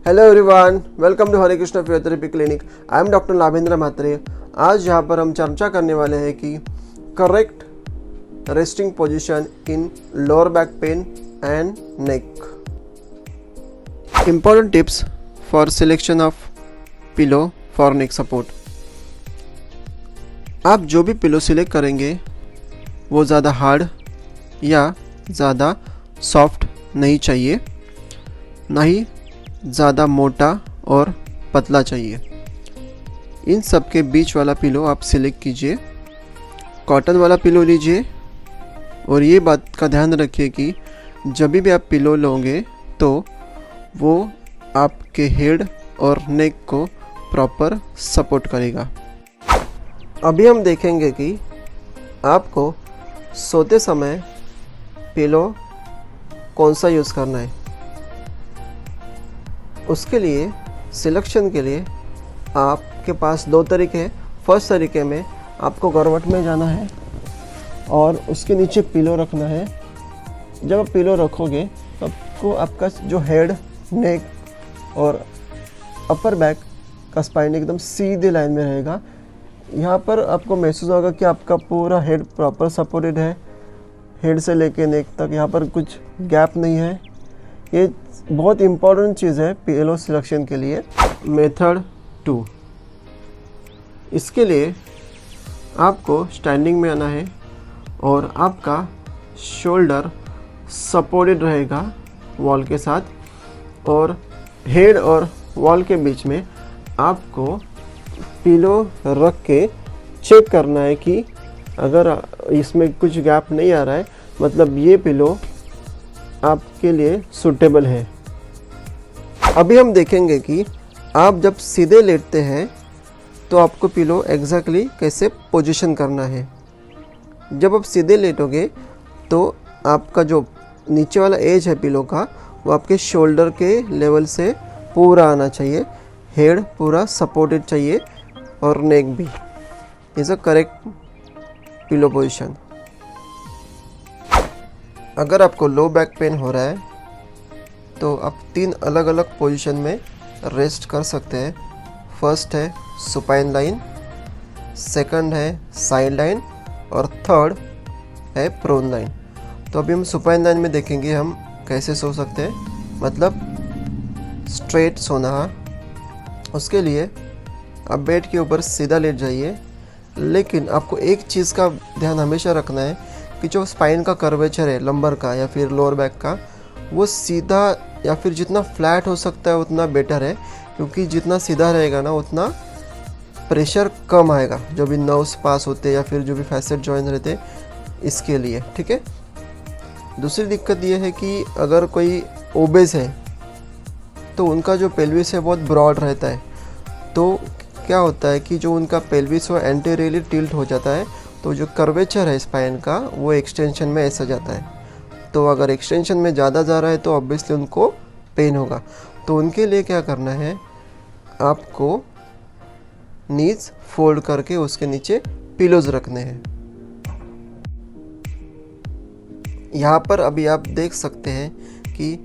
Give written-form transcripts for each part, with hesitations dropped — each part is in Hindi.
Hello everyone, welcome to Hare Krishna physiotherapy clinic. I am doctor Labhendra Mhatre. आज यहाँ पर हम चर्चा करने वाले हैं कि correct resting position in lower back pain and neck. Important tips for selection of pillow for neck support. आप जो भी पिलो सिलेक्ट करेंगे वो ज़्यादा हार्ड या ज़्यादा सॉफ्ट नहीं चाहिए, ना ही ज़्यादा मोटा और पतला चाहिए। इन सब के बीच वाला पिलो आप सिलेक्ट कीजिए। कॉटन वाला पिलो लीजिए और ये बात का ध्यान रखिए कि जब भी आप पिलो लोगे तो वो आपके हेड और नेक को प्रॉपर सपोर्ट करेगा। अभी हम देखेंगे कि आपको सोते समय पिलो कौन सा यूज़ करना है। उसके लिए सिलेक्शन के लिए आपके पास दो तरीके हैं। फर्स्ट तरीके में आपको करवट में जाना है और उसके नीचे पिलो रखना है। जब आप पिलो रखोगे तो आपको आपका जो हेड, नेक और अपर बैक का स्पाइन एकदम सीधे लाइन में रहेगा। यहाँ पर आपको महसूस होगा कि आपका पूरा हेड प्रॉपर सपोर्टेड है। हेड से लेके नेक तक यहाँ पर कुछ गैप नहीं है। ये बहुत इम्पॉर्टेंट चीज़ है पिलो सिलेक्शन के लिए। मेथड 2, इसके लिए आपको स्टैंडिंग में आना है और आपका शोल्डर सपोर्टेड रहेगा वॉल के साथ, और हेड और वॉल के बीच में आपको पिलो रख के चेक करना है कि अगर इसमें कुछ गैप नहीं आ रहा है, मतलब ये पिलो आपके लिए सूटेबल है। अभी हम देखेंगे कि आप जब सीधे लेटते हैं तो आपको पिलो एग्जैक्टली कैसे पोजीशन करना है। जब आप सीधे लेटोगे तो आपका जो नीचे वाला एज है पिलो का वो आपके शोल्डर के लेवल से पूरा आना चाहिए। हेड पूरा सपोर्टेड चाहिए और नेक भी। Is a correct pillow position. अगर आपको लो बैक पेन हो रहा है तो आप 3 अलग अलग पोजीशन में रेस्ट कर सकते हैं। फर्स्ट है सुपाइन लाइन, सेकंड है साइड लाइन और थर्ड है प्रोन लाइन। तो अभी हम सुपाइन लाइन में देखेंगे हम कैसे सो सकते हैं, मतलब स्ट्रेट सोना। उसके लिए आप बेड के ऊपर सीधा लेट जाइए, लेकिन आपको एक चीज़ का ध्यान हमेशा रखना है कि जो स्पाइन का कर्वेचर है लंबर का या फिर लोअर बैक का, वो सीधा या फिर जितना फ्लैट हो सकता है उतना बेटर है, क्योंकि जितना सीधा रहेगा ना उतना प्रेशर कम आएगा जो भी नर्व्स पास होते हैं या फिर जो भी फैसेट जॉइंट रहते हैं, इसके लिए। ठीक है। दूसरी दिक्कत ये है कि अगर कोई ओबेस है तो उनका जो पेल्विस है बहुत ब्रॉड रहता है, तो क्या होता है कि जो उनका पेल्विस वो एंटीरियरली टिल्ट हो जाता है, तो जो कर्वेचर है स्पाइन का वो एक्सटेंशन में ऐसा जाता है। तो अगर एक्सटेंशन में ज़्यादा जा रहा है तो ऑब्वियसली उनको पेन होगा। तो उनके लिए क्या करना है, आपको नीज फोल्ड करके उसके नीचे पिलोज रखने हैं। यहाँ पर अभी आप देख सकते हैं कि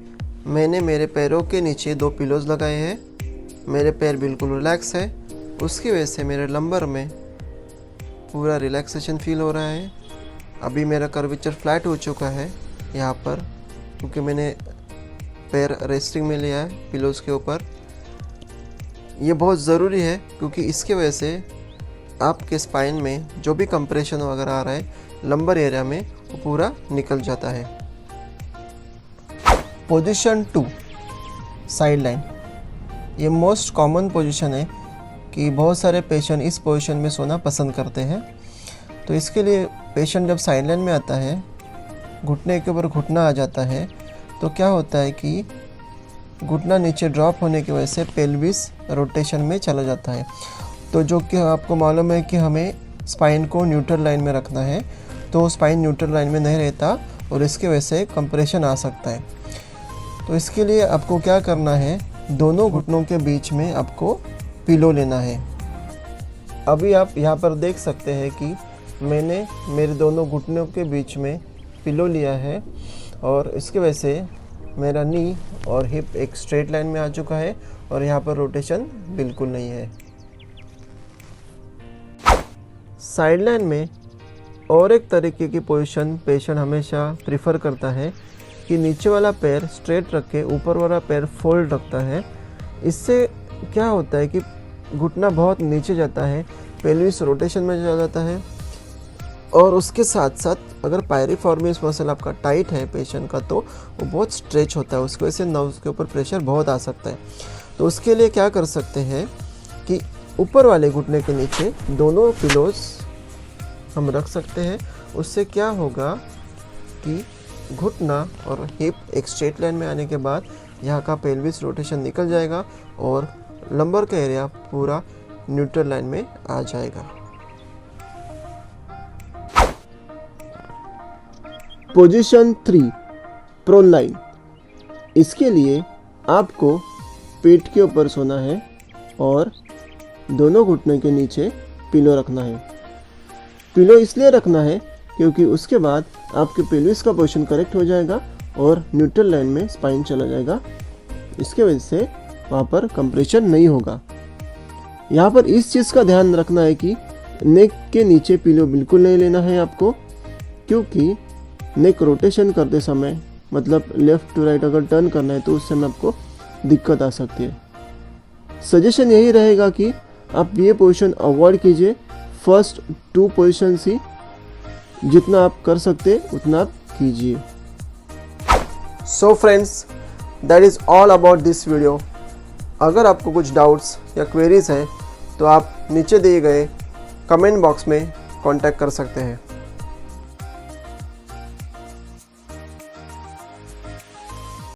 मैंने मेरे पैरों के नीचे 2 पिलोज लगाए हैं। मेरे पैर बिल्कुल रिलैक्स है, उसकी वजह से मेरे लंबर में पूरा रिलैक्सेशन फील हो रहा है। अभी मेरा कर्वेचर फ्लैट हो चुका है यहाँ पर, क्योंकि मैंने पैर रेस्टिंग में लिया है पिलोज़ के ऊपर। ये बहुत ज़रूरी है क्योंकि इसके वजह से आपके स्पाइन में जो भी कंप्रेशन वगैरह आ रहा है लंबर एरिया में वो पूरा निकल जाता है। Position 2, side line. ये मोस्ट कॉमन पोजीशन है कि बहुत सारे पेशेंट इस पोजीशन में सोना पसंद करते हैं। तो इसके लिए पेशेंट जब साइड लाइन में आता है, घुटने के ऊपर घुटना आ जाता है, तो क्या होता है कि घुटना नीचे ड्रॉप होने की वजह से पेल्विस रोटेशन में चला जाता है। तो जो कि आपको मालूम है कि हमें स्पाइन को न्यूट्रल लाइन में रखना है, तो स्पाइन न्यूट्रल लाइन में नहीं रहता और इसके वजह से कंप्रेशन आ सकता है। तो इसके लिए आपको क्या करना है, दोनों घुटनों के बीच में आपको पिलो लेना है। अभी आप यहाँ पर देख सकते हैं कि मैंने मेरे दोनों घुटनों के बीच में पिलो लिया है और इसकी वजह से मेरा नी और हिप एक स्ट्रेट लाइन में आ चुका है और यहाँ पर रोटेशन बिल्कुल नहीं है। साइड लाइन में और एक तरीके की पोजीशन पेशेंट हमेशा प्रीफर करता है कि नीचे वाला पैर स्ट्रेट रख के ऊपर वाला पैर फोल्ड रखता है। इससे क्या होता है कि घुटना बहुत नीचे जाता है, पेल्विस रोटेशन में चला जाता है और उसके साथ साथ अगर पायरिफॉर्मिस मसल आपका टाइट है पेशेंट का तो वो बहुत स्ट्रेच होता है, उसकी वजह से नर्व्स के ऊपर प्रेशर बहुत आ सकता है। तो उसके लिए क्या कर सकते हैं कि ऊपर वाले घुटने के नीचे दोनों पिलोज हम रख सकते हैं। उससे क्या होगा कि घुटना और हिप एक स्ट्रेट लाइन में आने के बाद यहाँ का पेल्विस रोटेशन निकल जाएगा और लंबर का एरिया पूरा न्यूट्रल लाइन में आ जाएगा। Position 3 prone line. इसके लिए आपको पेट के ऊपर सोना है और दोनों घुटने के नीचे पिलो रखना है। पिलो इसलिए रखना है क्योंकि उसके बाद आपके पेल्विस का पोजीशन करेक्ट हो जाएगा और न्यूट्रल लाइन में स्पाइन चला जाएगा। इसके वजह से वहाँ पर कंप्रेशन नहीं होगा। यहाँ पर इस चीज़ का ध्यान रखना है कि नेक के नीचे पिलो बिल्कुल नहीं लेना है आपको, क्योंकि नेक रोटेशन करते समय मतलब लेफ़्ट टू राइट अगर टर्न करना है तो उस समय आपको दिक्कत आ सकती है। सजेशन यही रहेगा कि आप ये पोजीशन अवॉइड कीजिए। फर्स्ट 2 पोजीशंस ही जितना आप कर सकते उतना आप कीजिए। So friends, that is all about this video. अगर आपको कुछ डाउट्स या क्वेरीज हैं तो आप नीचे दिए गए कमेंट बॉक्स में कांटेक्ट कर सकते हैं।